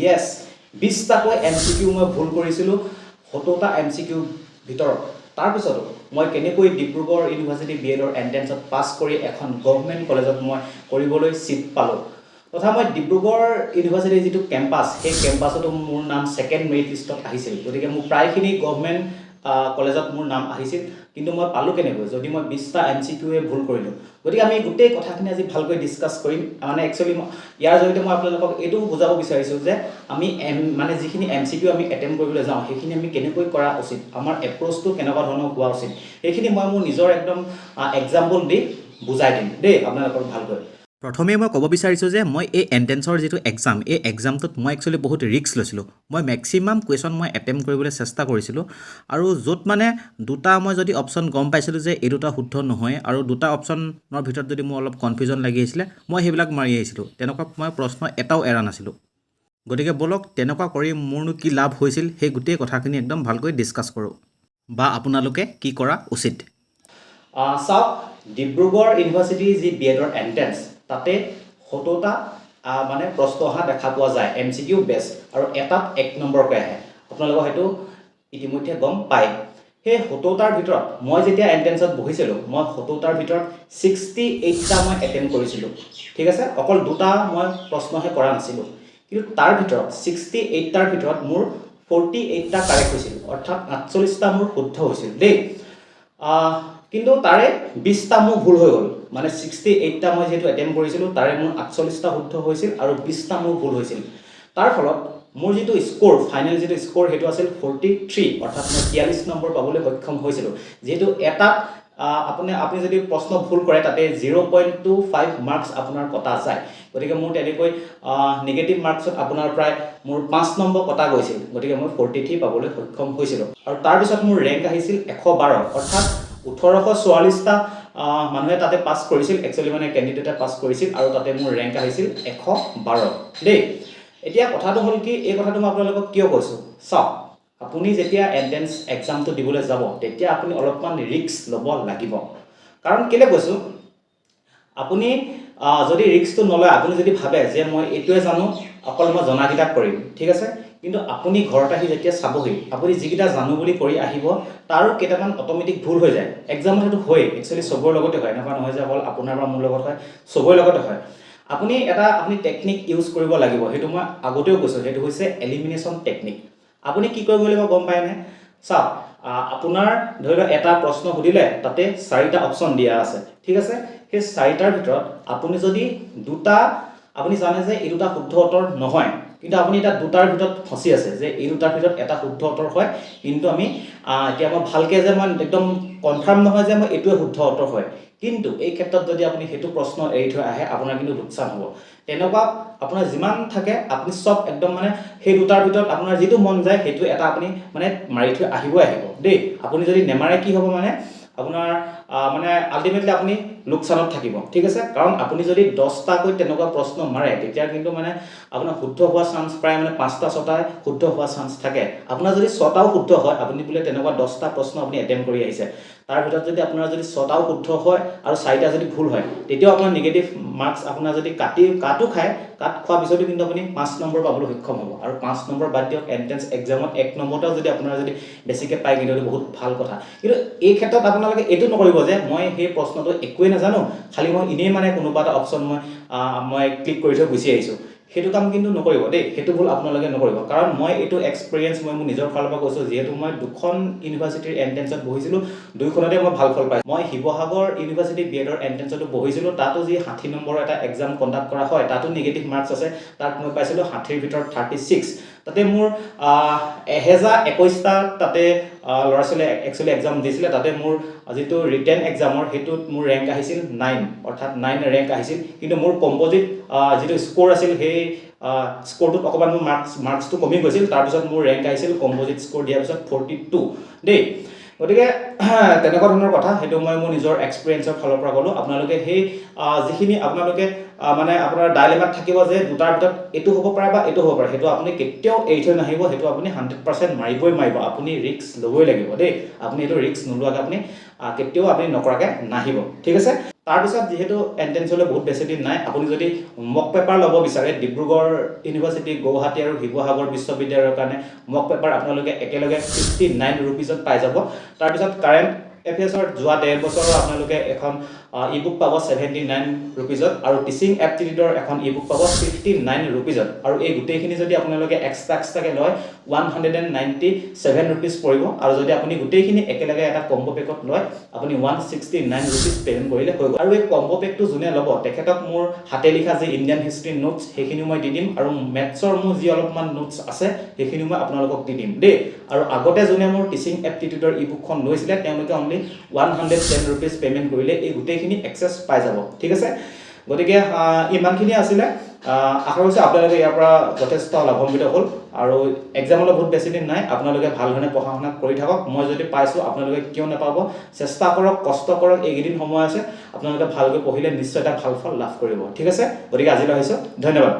Yes 20টাকৈ MCQ মই ভুল কৰিছিলোঁ 70টা MCQ ভিতৰত তাৰপিছতো মই কেনেকৈ ডিব্ৰুগড় ইউনিভাৰ্চিটি বিএডৰ এণ্ট্ৰেন্সত পাছ কৰি এখন গভৰ্ণমেণ্ট কলেজত মই কৰিবলৈ ছিট পালোঁ তথা মই ডিব্ৰুগড় ইউনিভাৰ্চিটিৰ যিটো কেম্পাছ সেই কেম্পাছতো মোৰ নাম ছেকেণ্ড মেৰিট লিষ্টত আহিছিল গতিকে মোৰ প্ৰায়খিনি গভৰ্ণমেণ্ট কলেজত মোৰ নাম আহিছিল কিন্তু মই পালোঁ কেনেকৈ যদি মই 20টা MCQয়ে ভুল কৰিলোঁ গতিকে আমি গোটেই কথাখিনি আজি ভালকৈ ডিছকাছ কৰিম মানে একচুৱেলি ইয়াৰ জৰিয়তে মই আপোনালোকক এইটো বুজাব বিচাৰিছোঁ যে আমি মানে যিখিনি MCQ আমি এটেম্প কৰিবলৈ যাওঁ সেইখিনি আমি কেনেকৈ কৰা উচিত আমাৰ এপ্ৰ'চটো কেনেকুৱা ধৰণৰ হোৱা উচিত সেইখিনি মই মোৰ নিজৰ একদম এক্সাম্পল দি বুজাই দিম দেই আপোনালোকক ভালকৈ প্ৰথমে মই ক'ব বিচাৰিছোঁ যে মই এই এণ্ট্ৰেন্সৰ যিটো এক্সাম এই এক্সামটোত মই একচুৱেলি বহুত ৰিস্ক লৈছিলোঁ মই মেক্সিমাম কুৱেশ্যন মই এটেম্প কৰিবলৈ চেষ্টা কৰিছিলোঁ আৰু য'ত মানে দুটা মই যদি অপশ্যন গম পাইছিলোঁ যে এই দুটা শুদ্ধ নহয় আৰু দুটা অপশ্যনৰ ভিতৰত যদি মোৰ অলপ কনফিউজন লাগি আহিছিলে মই সেইবিলাক মাৰি আহিছিলোঁ তেনেকুৱা মই প্ৰশ্ন এটাও এৰা নাছিলোঁ গতিকে বলক তেনেকুৱা কৰি মোৰনো কি লাভ হৈছিল সেই গোটেই কথাখিনি একদম ভালকৈ ডিছকাছ কৰোঁ বা আপোনালোকে কি কৰা উচিত চাওক ডিব্ৰুগড় ইউনিভাৰ্চিটিৰ যি বিএডৰ এণ্ট্ৰেন্স তাতে 70টা মানে প্ৰশ্ন অহা দেখা পোৱা যায় MCQ বেছ আৰু এটাত 1 নম্বৰকৈ আহে আপোনালোকে হয়তো ইতিমধ্যে গম পায় সেই 70টাৰ ভিতৰত মই যেতিয়া এণ্ট্ৰেন্সত বহিছিলোঁ মই 70টাৰ ভিতৰত 68টা মই এটেম্প কৰিছিলোঁ ঠিক আছে অকল দুটা মই প্ৰশ্নহে কৰা নাছিলোঁ কিন্তু তাৰ ভিতৰত 68টাৰ ভিতৰত মোৰ 48টা কাৰেক্ট হৈছিল অৰ্থাৎ 48টা মোৰ শুদ্ধ হৈছিল দেই কিন্তু তাৰে 20টা মোৰ ভুল হৈ গ'ল মানে 68টা মই যেহেতু এটেম্প কৰিছিলোঁ তাৰে মোৰ 48টা শুদ্ধ হৈছিল আৰু 20টা মোৰ ভুল হৈছিল তাৰ ফলত মোৰ যিটো স্ক'ৰ ফাইনেল যিটো স্ক'ৰ সেইটো আছিল 43 অৰ্থাৎ মই 43 নম্বৰ পাবলৈ সক্ষম হৈছিলোঁ যিহেতু এটাত আপুনি যদি প্ৰশ্ন ভুল কৰে তাতে 0.25 মাৰ্কছ আপোনাৰ কটা যায় গতিকে মোৰ তেনেকৈ নিগেটিভ মাৰ্কছত আপোনাৰ প্ৰায় মোৰ 5 নম্বৰ কটা গৈছিল গতিকে মই 43 পাবলৈ সক্ষম হৈছিলোঁ আৰু তাৰপিছত মোৰ ৰেংক আহিছিল 112 অৰ্থাৎ 1844টা মানুহে তাতে পাছ কৰিছিল একচুৱেলি মানে কেণ্ডিডেটে পাছ কৰিছিল আৰু তাতে মোৰ ৰেংক আহিছিল 112 দেই এতিয়া কথাটো হ'ল কি এই কথাটো মই আপোনালোকক কিয় কৈছোঁ চাওক আপুনি যেতিয়া এণ্ট্ৰেন্স এক্সামটো দিবলৈ যাব তেতিয়া আপুনি অলপমান ৰিস্ক ল'ব লাগিব কাৰণ কেলে কৈছোঁ আপুনি যদি ৰিস্কটো নলয় আপুনি যদি ভাবে যে মই এইটোৱে জানো অকল মই জনাকিটা কৰিম ঠিক আছে কিন্তু আপুনি ঘৰত আহি যেতিয়া চাবহি আপুনি যিকিটা জানো বুলি কৰি আহিব তাৰো কেইটামান অট'মেটিক ভুল হৈ যায় এক্সামত সেইটো হয় একচুৱেলি চবৰ লগতে হয় এনেকুৱা নহয় যে অকল আপোনাৰ বা মোৰ লগত হয় চবৰে লগতে হয় আপুনি টেকনিক ইউজ কৰিব লাগিব সেইটো মই আগতেও কৈছোঁ সেইটো হৈছে এলিমিনেশ্যন টেকনিক আপুনি কি কৰিব লাগিব গম পায়নে চাওক আপোনাৰ ধৰি লওক এটা প্ৰশ্ন সুধিলে তাতে 4টা অপশ্যন দিয়া আছে ঠিক আছে সেই 4টাৰ ভিতৰত আপুনি যদি দুটা আপুনি জানে যে এই দুটা শুদ্ধ উত্তৰ নহয় কিন্তু আপুনি এটা দুটাৰ ভিতৰত ফচি আছে যে এই দুটাৰ ভিতৰত এটা শুদ্ধ উত্তৰ হয় কিন্তু আমি এতিয়া মই ভালকৈ যে মই একদম কনফাৰ্ম নহয় যে মই এইটোৱে শুদ্ধ উত্তৰ হয় কিন্তু এই ক্ষেত্ৰত যদি আপুনি সেইটো প্ৰশ্ন এৰি থৈ আহে আপোনাৰ কিন্তু লোকচান হ'ব তেনেকুৱা আপোনাৰ যিমান থাকে আপুনি সব একদম মানে সেই দুটাৰ ভিতৰত আপোনাৰ যিটো মন যায় সেইটো এটা আপুনি মানে মাৰি থৈ আহিব দেই আপুনি যদি নেমাৰে কি হ'ব মানে আপোনাৰ মানে আল্টিমেটলি আপুনি লোকচানত থাকিব ঠিক আছে কাৰণ আপুনি যদি 10টাকৈ তেনেকুৱা প্ৰশ্ন মাৰে তেতিয়া কিন্তু মানে আপোনাৰ শুদ্ধ হোৱা চান্স প্ৰায় মানে 5টা 6টা শুদ্ধ হোৱা চান্স থাকে আপোনাৰ যদি 6টাও শুদ্ধ হয় আপুনি বোলে তেনেকুৱা 10টা প্ৰশ্ন আপুনি এটেম্প কৰি আহিছে তাৰ ভিতৰত যদি আপোনাৰ যদি 6টাও শুদ্ধ হয় আৰু 4টা যদি ভুল হয় তেতিয়াও আপোনাৰ নিগেটিভ মাৰ্কছ আপোনাৰ যদি কাটো খায় কাট খোৱাৰ পিছতো কিন্তু আপুনি 5 নম্বৰ পাবলৈ সক্ষম হ'ব আৰু 5 নম্বৰ বাদ দিয়ক এণ্ট্ৰেন্স এক্সামত 1 নম্বৰটাও যদি আপোনাৰ যদি বেছিকৈ পায় কিন্তু এইটো বহুত ভাল কথা কিন্তু এই ক্ষেত্ৰত আপোনালোকে এইটো নকৰিব যে মই সেই প্ৰশ্নটো একোৱেই নাজানো খালি মই এনেই মানে কোনোবা এটা অপশ্যন মই ক্লিক কৰি থৈ গুচি আহিছোঁ সেইটো কাম কিন্তু নকৰিব দেই সেইটো ভুল আপোনালোকে নকৰিব কাৰণ মই এইটো এক্সপিৰিয়েঞ্চ মই মোৰ নিজৰ ফালৰ পৰা কৈছোঁ যিহেতু মই দুখন ইউনিভাৰ্চিটিৰ এণ্ট্ৰেন্সত বহিছিলোঁ দুইখনতে মই ভাল ফল পাইছোঁ মই শিৱসাগৰ ইউনিভাৰ্চিটি বিএডৰ এণ্ট্ৰেন্সতো বহিছিলোঁ তাতো যি 60 নম্বৰৰ এটা এক্সাম কণ্ডাক্ট কৰা হয় তাতো নিগেটিভ মাৰ্কছ আছে তাত মই পাইছিলোঁ 60ৰ ভিতৰত 36 তাতে মোৰ 1021টা তাতে ল'ৰা ছোৱালীয়ে একচুৱেলি এক্সাম দিছিলে তাতে মোৰ যিটো ৰিটেন এক্সামৰ সেইটোত মোৰ ৰেংক আহিছিল 9 অৰ্থাৎ 9 ৰেংক আহিছিল কিন্তু মোৰ কম্পজিট যিটো স্ক'ৰ আছিল সেই স্ক'ৰটোত অকণমান মোৰ মাৰ্কছটো কমি গৈছিল তাৰপিছত মোৰ ৰেংক আহিছিল কম্পজিট স্ক'ৰ দিয়াৰ পিছত 42 দেই গতিকে তেনেকুৱা ধৰণৰ কথা সেইটো মই মোৰ নিজৰ এক্সপিৰিয়েঞ্চৰ ফালৰ পৰা ক'লোঁ আপোনালোকে সেই যিখিনি আপোনালোকে মানে আপোনাৰ ডাইলেমাত থাকিব যে দুটাৰ ভিতৰত এইটো হ'ব পাৰে বা এইটো হ'ব পাৰে সেইটো আপুনি কেতিয়াও এৰি থৈ নাহিব সেইটো আপুনি 100% মাৰিব আপুনি ৰিস্ক ল'বই লাগিব দেই আপুনি এইটো ৰিস্ক নোলোৱাকৈ আপুনি কেতিয়াও আপুনি নকৰাকৈ নাহিব ঠিক আছে তাৰপিছত যিহেতু এণ্ট্ৰেন্সলৈ বহুত বেছি দিন নাই, আপুনি যদি মক পেপাৰ ল'ব বিচাৰে ডিব্ৰুগড় ইউনিভাৰ্চিটি, গুৱাহাটী আৰু শিৱসাগৰ বিশ্ববিদ্যালয়ৰ কাৰণে মক পেপাৰ আপোনালোকে একেলগে 59 ৰুপিজত পাই যাব। তাৰপিছত কাৰেণ্ট এফেয়াৰ্ছৰ যোৱা 1.5 বছৰৰ আপোনালোকে এখন ই বুক পাব 79 ৰুপিজত, আৰু টিচিং এপ্টিটিউডৰ এখন ই বুক পাব 59 ৰুপিজত, আৰু এই গোটেইখিনি যদি আপোনালোকে এক্সট্ৰাকৈ লয় 197 ৰুপিজ পৰিব, আৰু যদি আপুনি গোটেইখিনি একেলগে এটা কম্বো পেকত লয় আপুনি 169 ৰুপিজ পে'মেণ্ট কৰিলে হৈ গ'ল। আৰু এই কম্বো পেকটো যোনে ল'ব তেখেতক মোৰ হাতে লিখা যি ইণ্ডিয়ান হিষ্ট্ৰী নোটছ সেইখিনিও মই দি দিম, আৰু মেথছৰ মোৰ যি অলপমান নোটছ আছে সেইখিনিও মই আপোনালোকক দি দিম দেই। আৰু আগতে যোনে মোৰ টিচিং এপ্টিটিউডৰ ই বুকখন লৈছিলে তেওঁলোকে অনলি 110 ৰুপিজ পে'মেণ্ট কৰিলে এই গোটেইখিনি এক্সেছ পাই যাব, ঠিক আছে। গতিকে ইমানখিনি আছিলে। আশা কৰিছোঁ আপোনালোকে ইয়াৰ পৰা যথেষ্ট লাভান্বিত হ'ল, আৰু এক্সামলৈ বহুত বেছি দিন নাই, আপোনালোকে ভাল ধৰণে পঢ়া শুনা কৰি থাকক। মই যদি পাইছোঁ আপোনালোকে কিয় নাপাব, চেষ্টা কৰক, কষ্ট কৰক, এইকেইদিন সময় আছে, আপোনালোকে ভালকৈ পঢ়িলে নিশ্চয় এটা ভাল ফল লাভ কৰিব, ঠিক আছে। গতিকে আজিলৈ আহিছোঁ, ধন্যবাদ।